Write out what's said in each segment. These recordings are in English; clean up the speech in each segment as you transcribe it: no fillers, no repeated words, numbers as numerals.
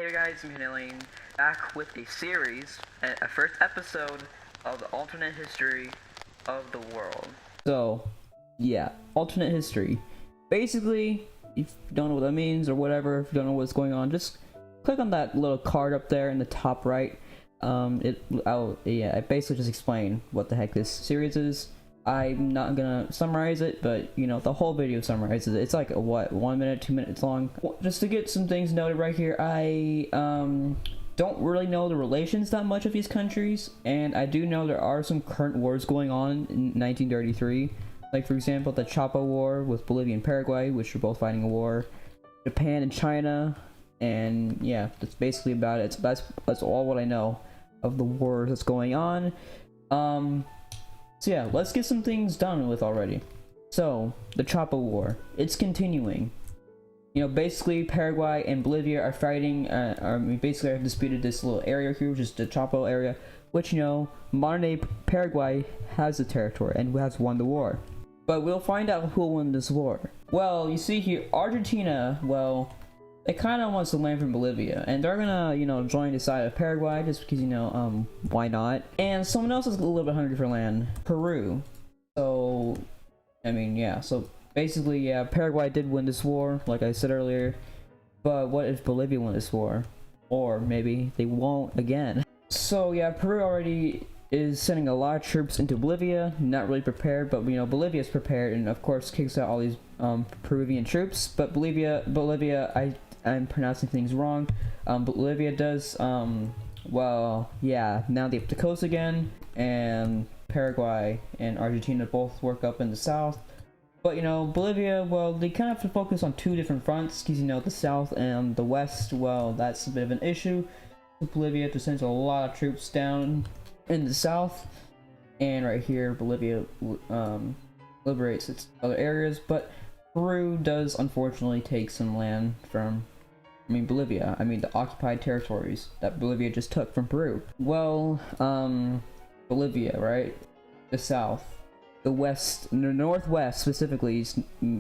Hey guys, I'm Hailing back with a series, a first episode of the alternate history of the world. So, yeah, alternate history. Basically, if you don't know what that means or whatever, if you don't know what's going on, just click on that little card up there in the top right. I basically just explain what the heck this series is. I'm not gonna summarize it, but you know, the whole video summarizes it. It's like what, 1 minute, 2 minutes long. Just to get some things noted right here, I don't really know the relations that much of these countries, and I do know there are some current wars going on in 1933. Like for example, the Chaco War with Bolivia and Paraguay, which are both fighting a war. Japan and China, and yeah, that's basically about it. That's all what I know of the wars that's going on. So yeah, let's get some things done with already. So, the Chaco War, it's continuing. You know, basically Paraguay and Bolivia are fighting, basically have disputed this little area here, which is the Chaco area, which, you know, modern day Paraguay has the territory and has won the war. But we'll find out who will win this war. Well, you see here, Argentina, well, they kind of wants to land from Bolivia, and they're gonna, you know, join the side of Paraguay just because, you know, why not? And someone else is a little bit hungry for land, Peru. So, I mean, yeah, so basically, yeah, Paraguay did win this war, like I said earlier, but what if Bolivia won this war? Or maybe they won't again. So, yeah, Peru already is sending a lot of troops into Bolivia, not really prepared, but, you know, Bolivia is prepared, and of course kicks out all these Peruvian troops, but Bolivia, I'm pronouncing things wrong. Bolivia does, well, yeah, now they have the coast again, and Paraguay and Argentina both work up in the south. But, you know, Bolivia, well, they kind of have to focus on two different fronts, because, you know, the south and the west, well, that's a bit of an issue. Bolivia just sends a lot of troops down in the south, and right here, Bolivia liberates its other areas, but Peru does unfortunately take some land from Bolivia. The occupied territories that Bolivia just took from Peru. Well, Bolivia, right? The south. The west, the northwest specifically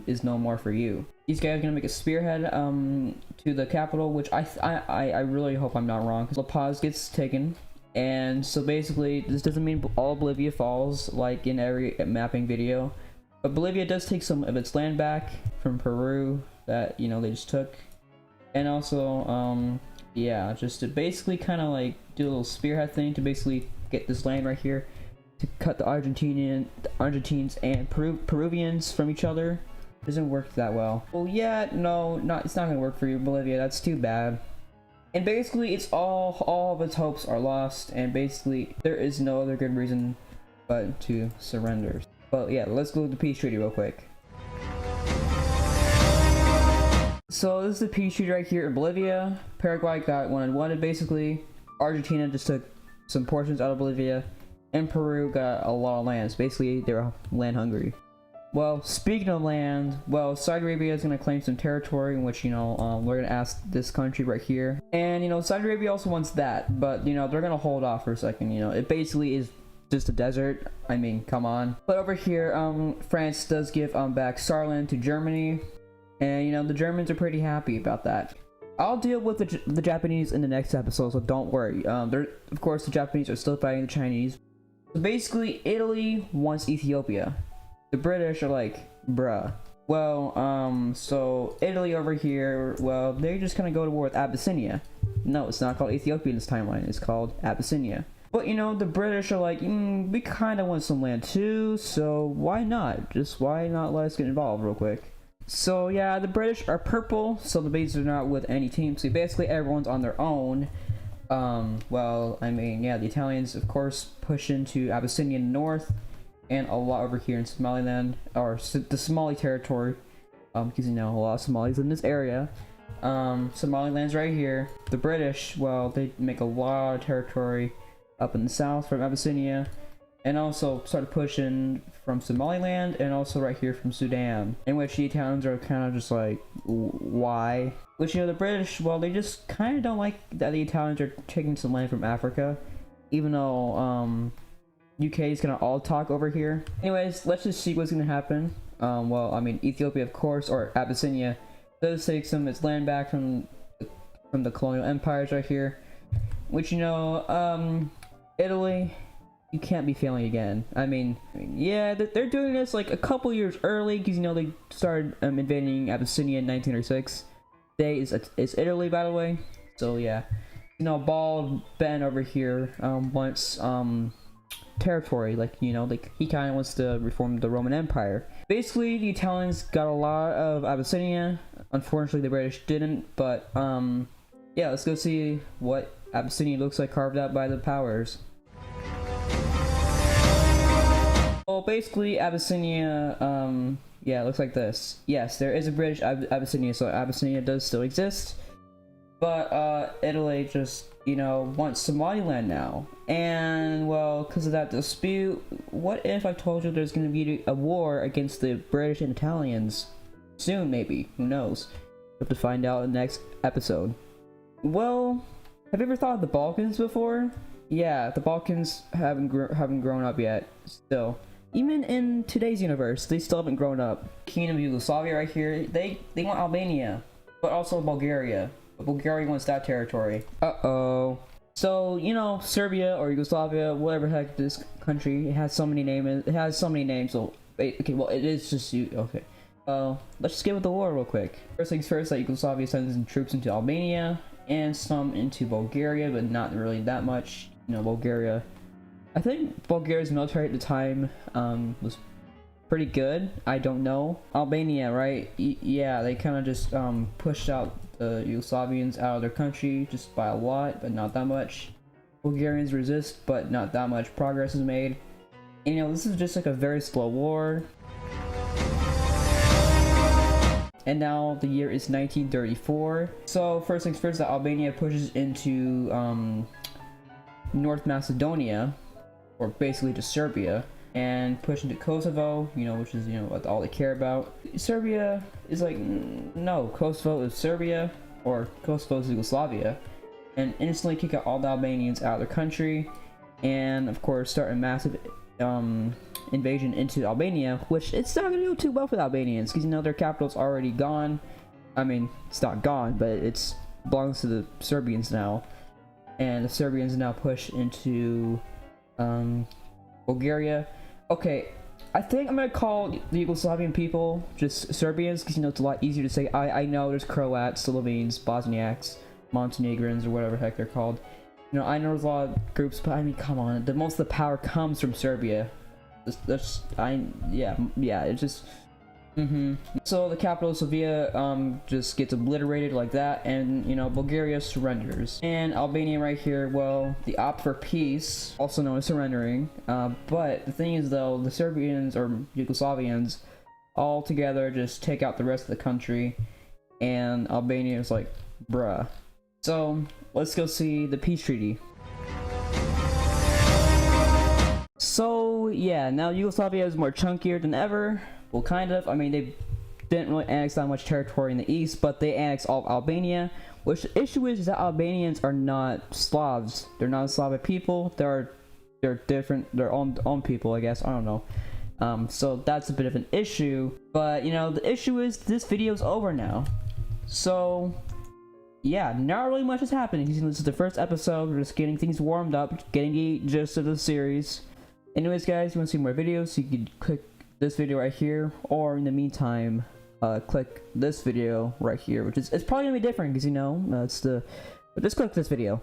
is no more for you. These guys are gonna make a spearhead to the capital, which I really hope I'm not wrong, because La Paz gets taken. And so basically, this doesn't mean all Bolivia falls like in every mapping video. But Bolivia does take some of its land back from Peru that, you know, they just took. And also, yeah, just to basically kind of like do a little spearhead thing to basically get this land right here to cut the Argentines and Peruvians from each other. Doesn't work that well. Well, yeah, no, it's not gonna work for you, Bolivia. That's too bad. And basically, it's all of its hopes are lost, and basically there is no other good reason but to surrender. But yeah, let's go to the peace treaty real quick. So this is the peace treaty right here in Bolivia. Paraguay got what it wanted basically. Argentina just took some portions out of Bolivia, and Peru got a lot of lands. Basically, they were land hungry. Well, speaking of land, well, Saudi Arabia is going to claim some territory in which, you know, we're going to ask this country right here. And, you know, Saudi Arabia also wants that, but, you know, they're going to hold off for a second, you know. It basically is just a desert. I mean, come on. But over here, France does give back Saarland to Germany. And, you know, the Germans are pretty happy about that. I'll deal with the Japanese in the next episode, so don't worry. Of course, the Japanese are still fighting the Chinese. So basically, Italy wants Ethiopia. The British are like, bruh. Well, so Italy over here, well, they're just gonna go to war with Abyssinia. No, it's not called Ethiopia in this timeline, it's called Abyssinia. But, you know, the British are like, we kind of want some land too, so why not? Just why not let us get involved real quick? So, yeah, the British are purple, so the bases are not with any team, so basically everyone's on their own. Well, I mean, yeah, the Italians, of course, push into Abyssinia north, and a lot over here in Somaliland, or the Somali territory, because, you know, a lot of Somalis in this area. Somaliland's right here. The British, well, they make a lot of territory up in the south from Abyssinia, and also started pushing from Somaliland, and also right here from Sudan, in which the Italians are kind of just like, why? Which, you know, the British, well, they just kind of don't like that the Italians are taking some land from Africa, even though, UK is gonna all talk over here. Anyways, let's just see what's gonna happen. Well, I mean, Ethiopia, of course, or Abyssinia, does take some of its land back from from the colonial empires right here. Which, you know, Italy, you can't be failing again. I mean, yeah, they're doing this like a couple years early, because, you know, they started invading Abyssinia in 1906. Today is Italy, by the way. So yeah, you know, bald Ben over here wants territory, like, you know, like he kind of wants to reform the Roman Empire. Basically, the Italians got a lot of Abyssinia. Unfortunately, the British didn't. But yeah, let's go see what Abyssinia looks like carved out by the powers. Well, basically, Abyssinia, yeah, it looks like this. Yes, there is a British Abyssinia, so Abyssinia does still exist. But, Italy just, you know, wants Somaliland now. And, well, because of that dispute, what if I told you there's going to be a war against the British and Italians? Soon, maybe. Who knows? We'll have to find out in the next episode. Well, have you ever thought of the Balkans before? Yeah, the Balkans haven't grown up yet, still. Even in today's universe, they still haven't grown up. Kingdom of Yugoslavia right here, they want Albania, but also Bulgaria. But Bulgaria wants that territory. Uh-oh. So, you know, Serbia or Yugoslavia, whatever the heck this country, it has so many names, so, okay, well, it is just you, okay. Let's just get with the war real quick. First things first, that Yugoslavia sends in troops into Albania, and some into Bulgaria, but not really that much. You know, Bulgaria, I think Bulgaria's military at the time was pretty good. I don't know. Albania, right? Yeah, they kind of just pushed out the Yugoslavians out of their country just by a lot, but not that much. Bulgarians resist, but not that much progress is made. And, you know, this is just like a very slow war. And now the year is 1934. So first things first, that Albania pushes into North Macedonia, or basically to Serbia, and push into Kosovo, you know, which is, you know, what all they care about. Serbia is like, no, Kosovo is Serbia, or Kosovo is Yugoslavia, and instantly kick out all the Albanians out of their country, and of course start a massive invasion into Albania, which it's not gonna go too well for the Albanians, because, you know, their capital's already gone. I mean, it's not gone, but it belongs to the Serbians now. And the Serbians now push into Bulgaria. Okay, I think I'm gonna call the Yugoslavian people just Serbians, because, you know, it's a lot easier to say. I know there's Croats, Slovenes, Bosniaks, Montenegrins, or whatever the heck they're called. You know, I know there's a lot of groups, but I mean, come on, the most of the power comes from Serbia. Yeah, it's just, So the capital of Sofia just gets obliterated like that, and, you know, Bulgaria surrenders. And Albania right here, well, the opt for peace, also known as surrendering. But the thing is, though, the Serbians or Yugoslavians all together just take out the rest of the country, and Albania is like, bruh. So let's go see the peace treaty. So yeah, now Yugoslavia is more chunkier than ever. Well, kind of. I mean, they didn't really annex that much territory in the east, but they annexed all of Albania. Which the issue is that Albanians are not Slavs. They're not a Slavic people. They're different. They're own people, I guess. I don't know. So that's a bit of an issue. But, you know, the issue is this video's over now. So yeah, not really much is happening. This is the first episode. We're just getting things warmed up, getting the gist of the series. Anyways, guys, if you want to see more videos, you can click this video right here, or in the meantime, click this video right here, which is, it's probably gonna be different because, you know, but just click this video.